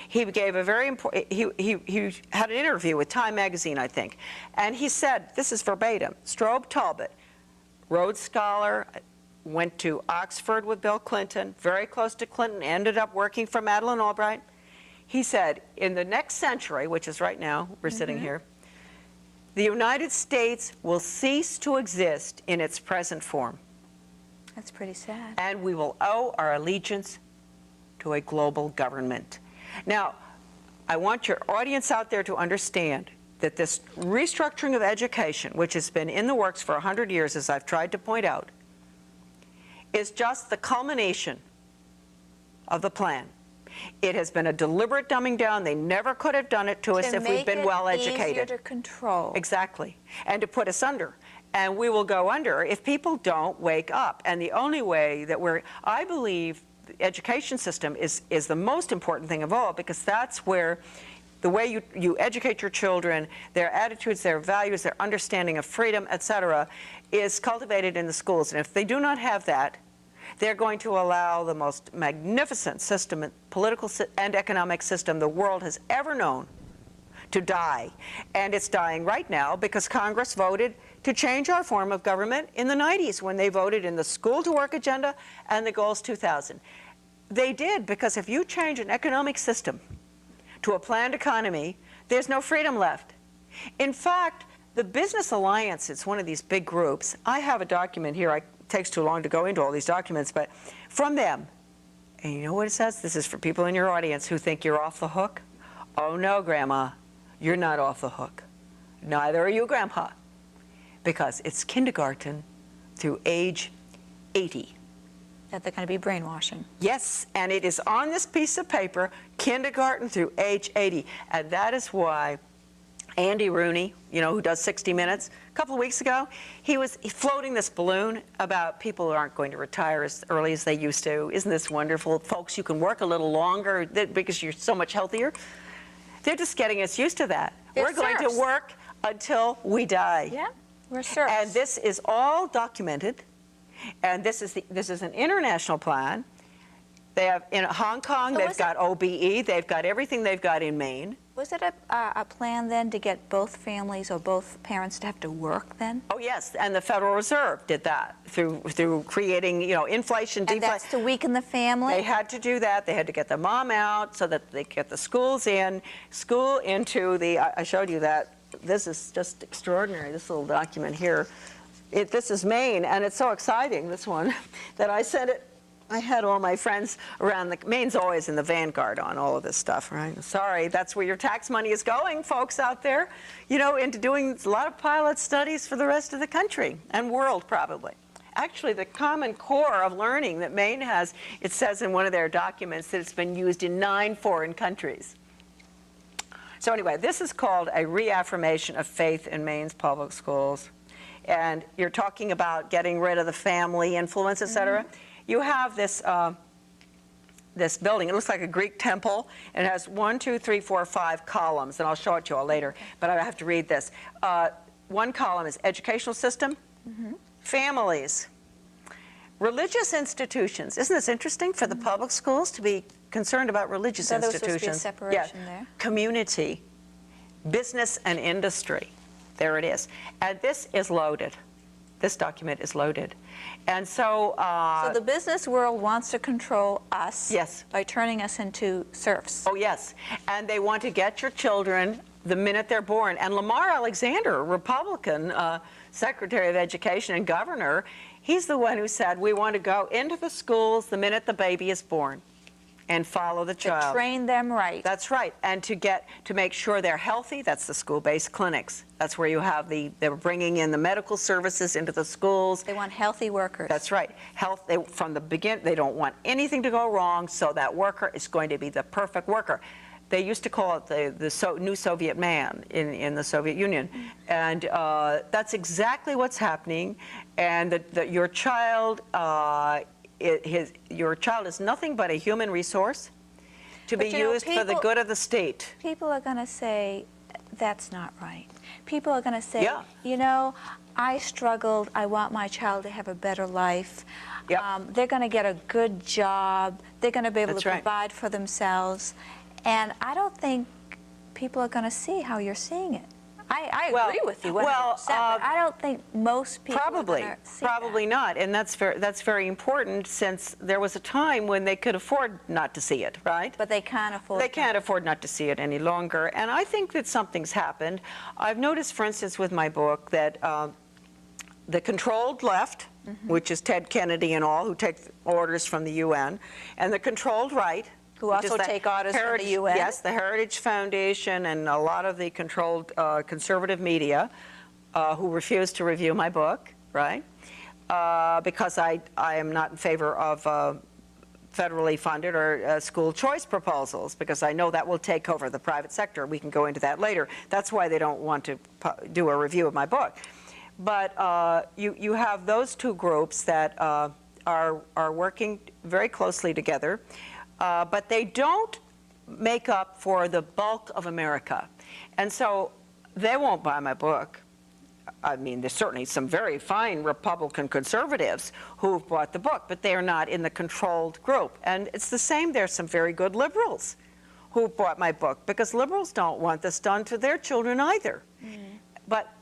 he gave a very important, he had an interview with Time magazine, I think, and he said, this is verbatim, Strobe Talbot, Rhodes Scholar, went to Oxford with Bill Clinton, very close to Clinton, ended up working for Madeleine Albright. He said, in the next century, which is right now, we're sitting here, the United States will cease to exist in its present form. That's pretty sad. And we will owe our allegiance to a global government. Now, I want your audience out there to understand that this restructuring of education, which has been in the works for 100 years, as I've tried to point out, is just the culmination of the plan. It has been a deliberate dumbing down. They never could have done it to us if we'd been well educated. To make it easier to control. Exactly. And to put us under. And we will go under if people don't wake up. And the only way that I believe the education system is the most important thing of all, because that's where the way you educate your children, their attitudes, their values, their understanding of freedom, etc., is cultivated in the schools. And if they do not have that, they're going to allow the most magnificent system, political and economic system the world has ever known, to die. And it's dying right now because Congress voted to change our form of government in the 90s when they voted in the School to Work agenda and the Goals 2000. They did, because if you change an economic system to a planned economy, there's no freedom left. In fact, the Business Alliance, it's one of these big groups. I have a document here. It takes too long to go into all these documents, but from them, and you know what it says? This is for people in your audience who think you're off the hook. Oh no, Grandma, you're not off the hook. Neither are you, Grandpa, because it's kindergarten through age 80. That they're going to be brainwashing. Yes, and it is on this piece of paper, kindergarten through age 80. And that is why Andy Rooney, you know, who does 60 Minutes, a couple of weeks ago, he was floating this balloon about people who aren't going to retire as early as they used to. Isn't this wonderful? Folks, you can work a little longer because you're so much healthier. They're just getting us used to that. We're going to work until we die. Yeah, we're serfs. And this is all documented. And this is an international plan. They have in Hong Kong, they've got OBE, they've got everything they've got in Maine. Was it a plan then to get both families or both parents to have to work then? Oh yes, and the Federal Reserve did that through creating, you know, inflation, deflation. And that's to weaken the family? They had to do that. They had to get the mom out so that they get the schools into the, I showed you that. This is just extraordinary, this little document here. This is Maine, and it's so exciting, this one, that I sent it. I had all my friends around Maine's always in the vanguard on all of this stuff, right? Sorry, that's where your tax money is going, folks out there, you know, into doing a lot of pilot studies for the rest of the country and world, probably. Actually, the Common Core of learning that Maine has, it says in one of their documents that it's been used in 9 foreign countries. So anyway, this is called a reaffirmation of faith in Maine's public schools. And you're talking about getting rid of the family influence, et cetera. You have this this building. It looks like a Greek temple. It has 1, 2, 3, 4, 5 columns, and I'll show it to you all later. But I have to read this. One column is educational system, families, religious institutions. Isn't this interesting for the public schools to be concerned about religious institutions? There was supposed to be a separation there. Community, business and industry. There it is. And this is loaded. This document is loaded. And so... so the business world wants to control us. Yes. By turning us into serfs. Oh, yes. And they want to get your children the minute they're born. And Lamar Alexander, Republican Secretary of Education and Governor, he's the one who said we want to go into the schools the minute the baby is born and follow the child. To train them right. That's right. And to make sure they're healthy, that's the school-based clinics. That's where you have they're bringing in the medical services into the schools. They want healthy workers. That's right. From the beginning, they don't want anything to go wrong, so that worker is going to be the perfect worker. They used to call it the new Soviet man in the Soviet Union. And that's exactly what's happening. And your child your child is nothing but a human resource to be used for the good of the state. People are going to say, that's not right. People are going to say, yeah. You know, I struggled. I want my child to have a better life. Yep. They're going to get a good job. They're going to be able That's to right. provide for themselves. And I don't think people are going to see how you're seeing it. I agree with you 100%, but I don't think most people are going to see Probably that. not, and that's very important, since there was a time when they could afford not to see it, right? But they can't afford They can't afford not to see it any longer, and I think that something's happened. I've noticed, for instance, with my book, that the controlled left, which is Ted Kennedy and all, who take orders from the UN, and the controlled right, Who which also is the take orders from the UN? Yes, the Heritage Foundation and a lot of the controlled conservative media who refuse to review my book, right? Because I am not in favor of federally funded or school choice proposals, because I know that will take over the private sector. We can go into that later. That's why they don't want to do a review of my book. But you have those two groups that are working very closely together, but they don't make up for the bulk of America. And so they won't buy my book. I mean, there's certainly some very fine Republican conservatives who've bought the book, but they're not in the controlled group. And it's the same. There's some very good liberals who bought my book, because liberals don't want this done to their children either. Mm-hmm. But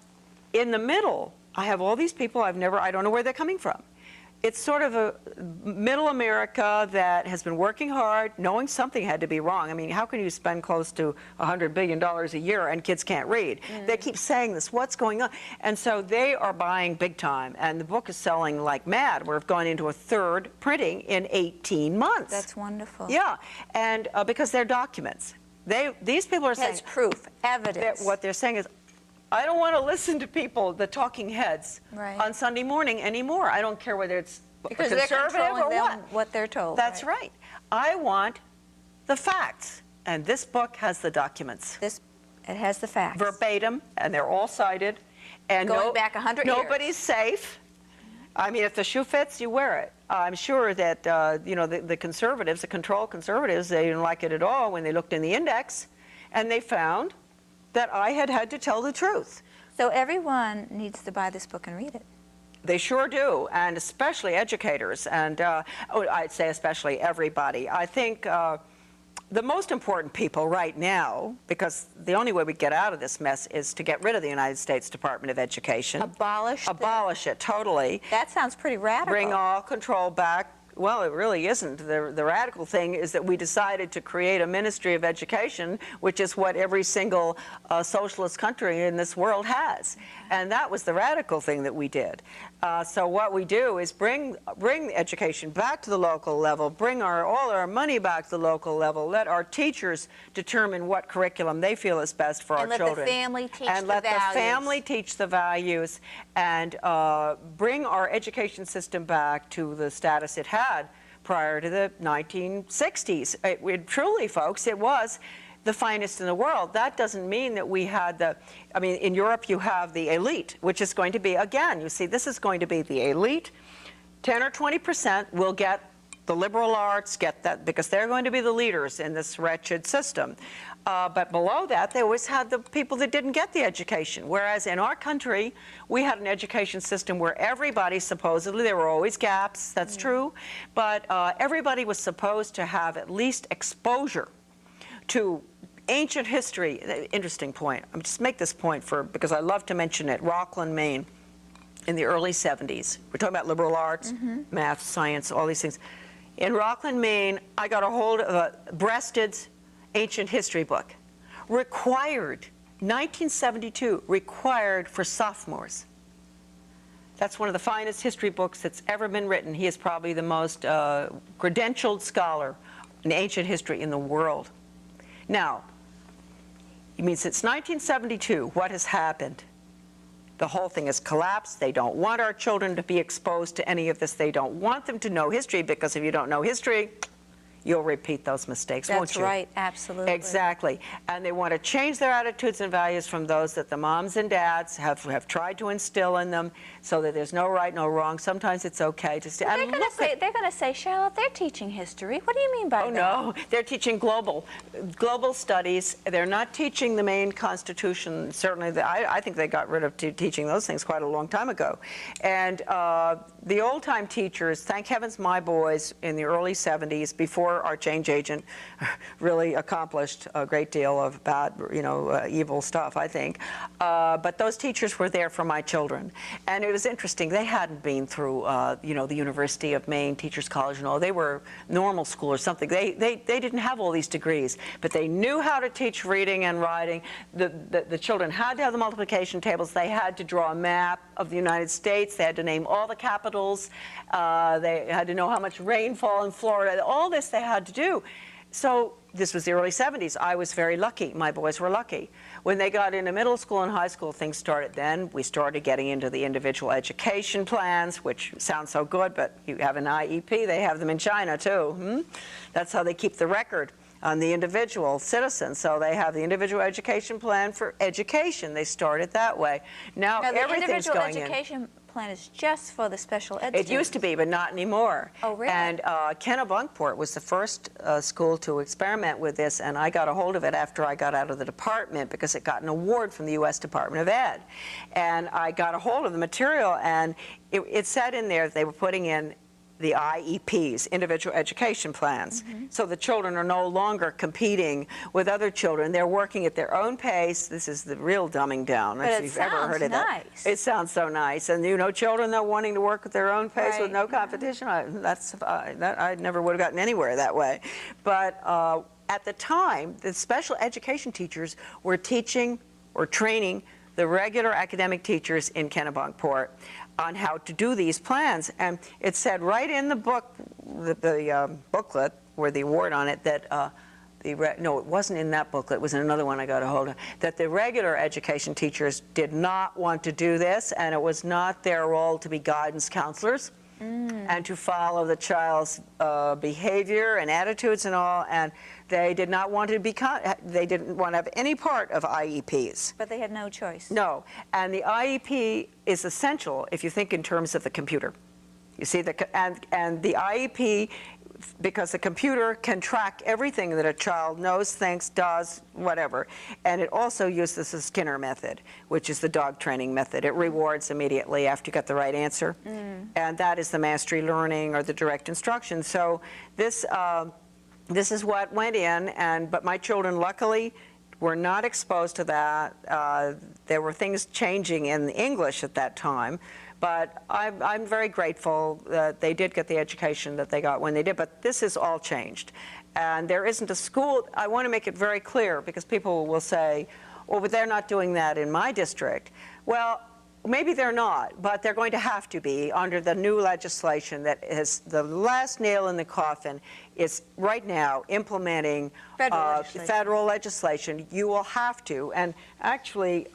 in the middle, I have all these people I don't know where they're coming from. It's sort of a middle America that has been working hard, knowing something had to be wrong. I mean, how can you spend close to $100 billion a year and kids can't read? Mm. They keep saying this, what's going on? And so they are buying big time, and the book is selling like mad. We've gone into a third printing in 18 months. That's wonderful. Yeah, and because they're documents. These people are saying— That's proof, evidence. What they're saying is, I don't want to listen to people, the talking heads, right, on Sunday morning anymore. I don't care whether it's because conservative they're or what they're told. That's right. I want the facts, and this book has the documents. It has the facts. Verbatim, and they're all cited. And going back 100 years. Nobody's safe. I mean, if the shoe fits, you wear it. I'm sure that you know, the conservatives, the controlled conservatives, they didn't like it at all when they looked in the index, and they found that I had to tell the truth. So everyone needs to buy this book and read it. They sure do, and especially educators, and I'd say especially everybody. I think the most important people right now, because the only way we get out of this mess is to get rid of the United States Department of Education. Abolish it totally. That sounds pretty radical. Bring all control back. Well, it really isn't. The radical thing is that we decided to create a Ministry of Education, which is what every single socialist country in this world has. And that was the radical thing that we did. So what we do is bring education back to the local level, bring all our money back to the local level, let our teachers determine what curriculum they feel is best for our children. And let the family teach the values. And let the family teach the values, and bring our education system back to the status it had prior to the 1960s. Truly, folks, it was the finest in the world. That doesn't mean that we had I mean, in Europe you have the elite, which is going to be, again, you see, this is going to be the elite. 10 or 20% will get the liberal arts, get that, because they're going to be the leaders in this wretched system. But below that, they always had the people that didn't get the education. Whereas in our country, we had an education system where everybody supposedly, there were always gaps, that's true, but everybody was supposed to have at least exposure to ancient history. Interesting point. I'm just make this point because I love to mention it. Rockland, Maine, in the early 70s. We're talking about liberal arts, math, science, all these things. In Rockland, Maine, I got a hold of a Breasted's ancient history book. Required, 1972, required for sophomores. That's one of the finest history books that's ever been written. He is probably the most credentialed scholar in ancient history in the world. Now, you mean since 1972, what has happened? The whole thing has collapsed. They don't want our children to be exposed to any of this. They don't want them to know history, because if you don't know history, you'll repeat those mistakes, won't you? That's right, absolutely. Exactly. And they want to change their attitudes and values from those that the moms and dads have tried to instill in them, so that there's no right, no wrong. Sometimes it's okay to say. They're going to say, Charlotte, they're teaching history. What do you mean by that? Oh, no. They're teaching global studies. They're not teaching the Maine Constitution. Certainly, I think they got rid of teaching those things quite a long time ago. And the old-time teachers, thank heavens my boys in the early 70s, before our change agent really accomplished a great deal of bad, evil stuff, I think. But those teachers were there for my children. And it was interesting. They hadn't been through, the University of Maine Teachers College and all. They were normal school or something. They didn't have all these degrees, but they knew how to teach reading and writing. The children had to have the multiplication tables. They had to draw a map of the United States. They had to name all the capitals. They had to know how much rainfall in Florida. All this they had to do. So this was the early 70s. I was very lucky. My boys were lucky. When they got into middle school and high school, things started then. We started getting into the individual education plans, which sounds so good, but you have an IEP. They have them in China, too. That's how they keep the record on the individual citizen. So they have the individual education plan for education. They started that way. Now the everything's individual going in. education plan is just for the special ed It used to be, but not anymore. Oh, really? And Kennebunkport was the first school to experiment with this, and I got a hold of it after I got out of the department because it got an award from the U.S. Department of Ed. And I got a hold of the material, and it said in there that they were putting in the IEPs, individual education plans. So the children are no longer competing with other children. They're working at their own pace. This is the real dumbing down, But if it you've ever heard sounds of that. nice. It sounds so nice. And you know, children that are wanting to work at their own pace with Right. no competition, I never would have gotten anywhere that way. But at the time, the special education teachers were teaching or training the regular academic teachers in Kennebunkport on how to do these plans. And it said right in the book, the booklet, where the award on it, that no, it wasn't in that booklet, it was in another one I got a hold of, that the regular education teachers did not want to do this, and it was not their role to be guidance counselors and to follow the child's behavior and attitudes and all, and they did not want to be, they didn't want to have any part of IEPs. But they had no choice. No, and the IEP is essential if you think in terms of the computer. You see, and the IEP, because the computer can track everything that a child knows, thinks, does, whatever. And it also uses the Skinner method, which is the dog training method. It rewards immediately after you get the right answer. And that is the mastery learning or the direct instruction. So this is what went in, but my children luckily were not exposed to that. There were things changing in English at that time. But I'm very grateful that they did get the education that they got when they did. But this has all changed. And there isn't a school. I want to make it very clear because people will say, well, but they're not doing that in my district. Well, maybe they're not, but they're going to have to be under the new legislation that is the last nail in the coffin is right now implementing federal legislation. You will have to. And actually,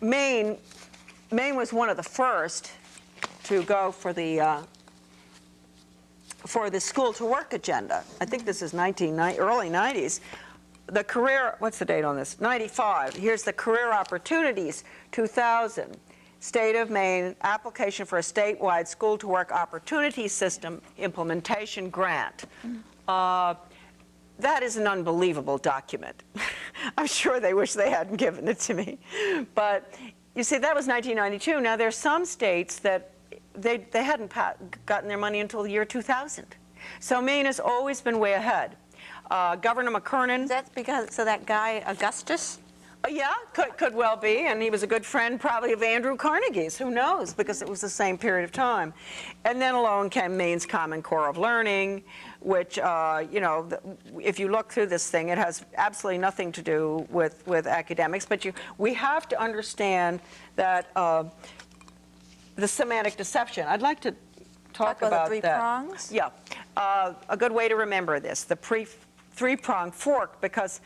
Maine was one of the first to go for the school to work agenda. I think this is early 90s. The career, what's the date on this? 95. Here's the Career Opportunities 2000. State of Maine application for a statewide school to work opportunity system implementation grant. That is an unbelievable document. I'm sure they wish they hadn't given it to me. But you see, that was 1992. Now, there's some states that they hadn't gotten their money until the year 2000. So Maine has always been way ahead. Governor McKernan. That's because, so that guy, Augustus? Yeah, could well be, and he was a good friend probably of Andrew Carnegie's, who knows, because it was the same period of time. And then along came Maine's Common Core of Learning, which, you know, if you look through this thing, it has absolutely nothing to do with academics, but we have to understand that the semantic deception. I'd like to talk about the three that. prongs? Yeah, a good way to remember this, the three-prong fork, because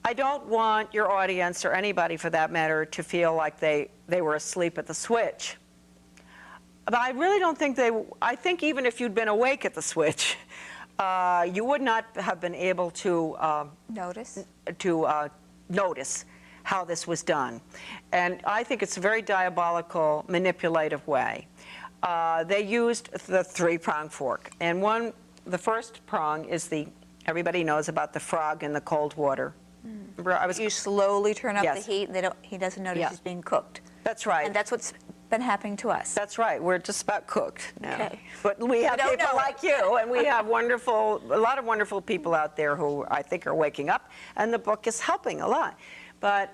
I don't want your audience, or anybody for that matter, to feel like they were asleep at the switch. But I really don't think I think even if you'd been awake at the switch, you would not have been able to notice how this was done. And I think it's a very diabolical, manipulative way. They used the three-prong fork. And the first prong is everybody knows about the frog in the cold water. You slowly turn up Yes. the heat, and he doesn't notice he's being cooked. That's right. And that's what's been happening to us. That's right. We're just about cooked now. Okay. But we have don't people know like you, and we have a lot of wonderful people out there who I think are waking up, and the book is helping a lot. But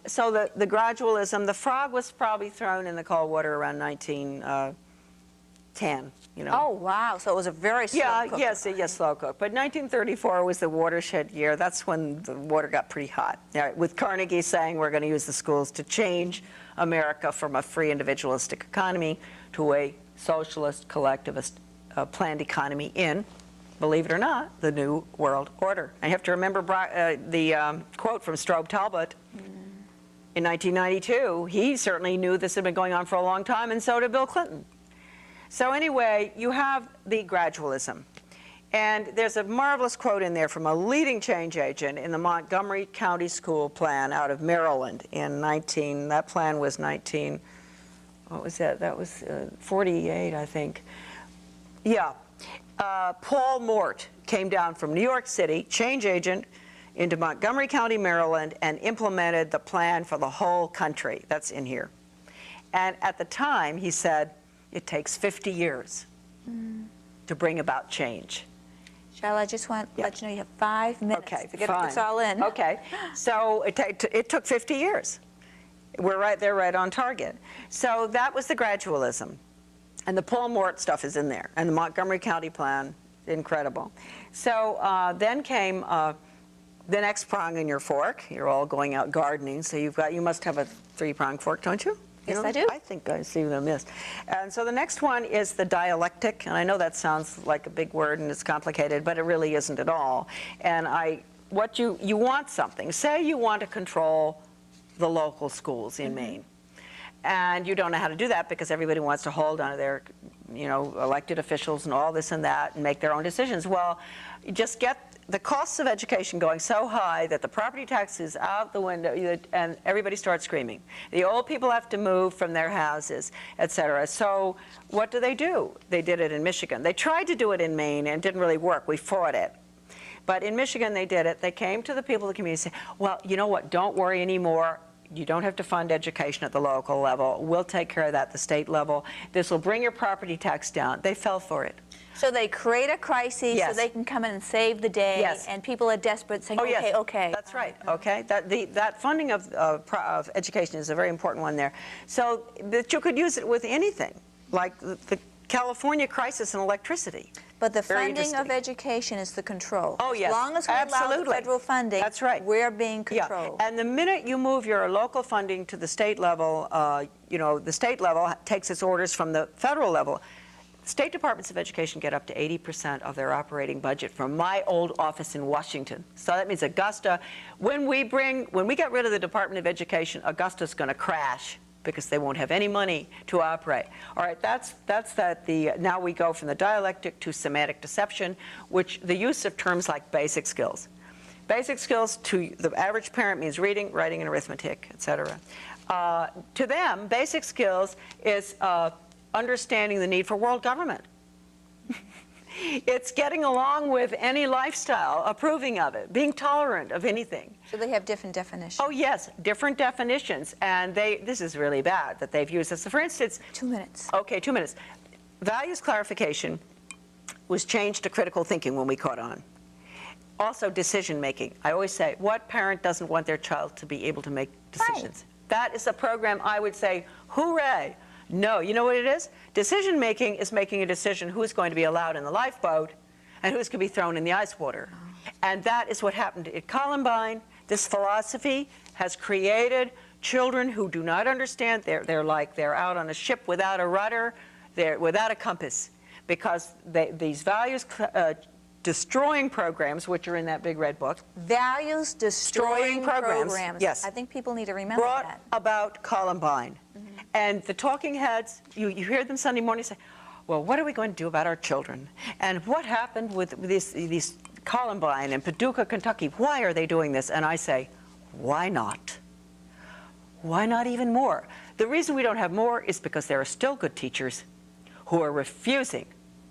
so the gradualism, the frog was probably thrown in the cold water around 1910. You know. Oh, wow. So it was a very slow cook. Yes, slow cook. But 1934 was the watershed year. That's when the water got pretty hot. With Carnegie saying we're going to use the schools to change America from a free individualistic economy to a socialist, collectivist, planned economy in. believe it or not, the New World Order. And you have to remember the quote from Strobe Talbot in 1992. He certainly knew this had been going on for a long time, and so did Bill Clinton. So anyway, you have the gradualism. And there's a marvelous quote in there from a leading change agent in the Montgomery County School Plan out of Maryland in that plan was what was that? That was 48, I think. Yeah. Paul Mort came down from New York City, change agent, into Montgomery County, Maryland, and implemented the plan for the whole country. That's in here. And at the time, he said, it takes 50 years to bring about change. Charlotte, I just want to let you know you have 5 minutes to get this all in. Okay, so it took 50 years. We're right there, right on target. So that was the gradualism. And the Paul Mort stuff is in there. And the Montgomery County Plan, incredible. So then came the next prong in your fork. You're all going out gardening, so you must have a 3-pronged fork, don't you? Yes, I do. I think I see them, yes. And so the next one is the dialectic, and I know that sounds like a big word and it's complicated, but it really isn't at all. And you want something. Say you want to control the local schools in Maine, and you don't know how to do that because everybody wants to hold on to their, elected officials and all this and that and make their own decisions. Well, you just get the costs of education going so high that the property tax is out the window and everybody starts screaming. The old people have to move from their houses, et cetera. So what do? They did it in Michigan. They tried to do it in Maine and it didn't really work. We fought it. But in Michigan they did it. They came to the people of the community and said, well, you know what, don't worry anymore. You don't have to fund education at the local level. We'll take care of that at the state level. This will bring your property tax down. They fell for it. So they create a crisis so they can come in and save the day, and people are desperate saying, okay. That's right, okay. That funding of education is a very important one there. So that you could use it with anything, like the California crisis in electricity. But the funding of education is the control. Oh, yes, as long as we allow the federal funding, that's right. We're being controlled. Yeah. And the minute you move your local funding to the state level, the state level takes its orders from the federal level. State departments of education get up to 80% of their operating budget from my old office in Washington. So that means Augusta, when we get rid of the Department of Education, Augusta's going to crash because they won't have any money to operate. All right, now we go from the dialectic to semantic deception, which the use of terms like basic skills. Basic skills to the average parent means reading, writing, and arithmetic, et cetera. To them, basic skills is understanding the need for world government. It's getting along with any lifestyle, approving of it, being tolerant of anything. So they have different definitions. Oh, yes, different definitions. And this is really bad that they've used this. So for instance... 2 minutes. Okay, 2 minutes. Values clarification was changed to critical thinking when we caught on. Also, decision making. I always say, what parent doesn't want their child to be able to make decisions? Right. That is a program I would say, hooray. No, you know what it is? Decision making is making a decision who's going to be allowed in the lifeboat and who's going to be thrown in the ice water. And that is what happened at Columbine. This philosophy has created children who do not understand. They're out on a ship without a rudder, they're without a compass, because these values destroying programs, which are in that big red book. Values destroying programs. Yes. I think people need to remember that. Brought about Columbine. And the talking heads, you hear them Sunday morning say, well, what are we going to do about our children? And what happened with these Columbine and Paducah, Kentucky? Why are they doing this? And I say, why not? Why not even more? The reason we don't have more is because there are still good teachers who are refusing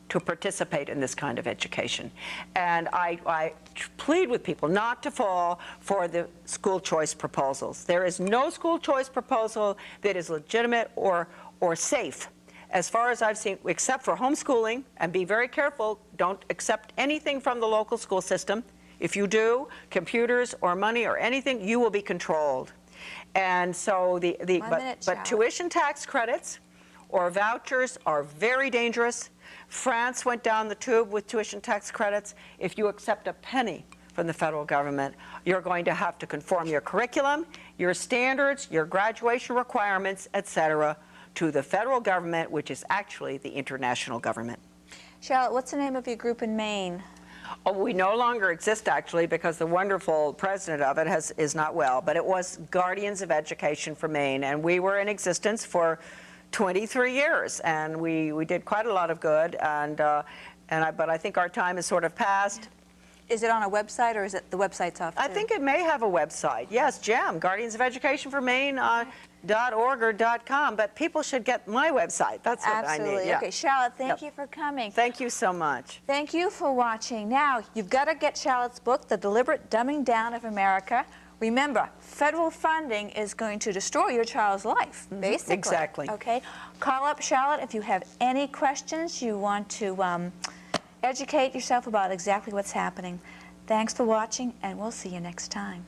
to participate in this kind of education. And I plead with people not to fall for the school choice proposals. There is no school choice proposal that is legitimate or safe, as far as I've seen, except for homeschooling. And be very careful, don't accept anything from the local school system. If you do, computers or money or anything, you will be controlled. And so but tuition tax credits or vouchers are very dangerous. France went down the tube with tuition tax credits. If you accept a penny from the federal government, you're going to have to conform your curriculum, your standards, your graduation requirements, et cetera, to the federal government, which is actually the international government. Charlotte, what's the name of your group in Maine? Oh, we no longer exist, actually, because the wonderful president of it is not well, but it was Guardians of Education for Maine, and we were in existence for 23 years, and we did quite a lot of good, but I think our time is sort of past. Is it on a website, or is it the website's off, too? I think it may have a website. Yes, GEM, Guardians of Education for Maine. .org or .com, but people should get my website. That's what I need. Absolutely. Yeah. Okay, Charlotte, thank you for coming. Thank you so much. Thank you for watching. Now, you've got to get Charlotte's book, The Deliberate Dumbing Down of America. Remember, federal funding is going to destroy your child's life, basically. Exactly. Okay? Call up Charlotte if you have any questions, you want to educate yourself about exactly what's happening. Thanks for watching, and we'll see you next time.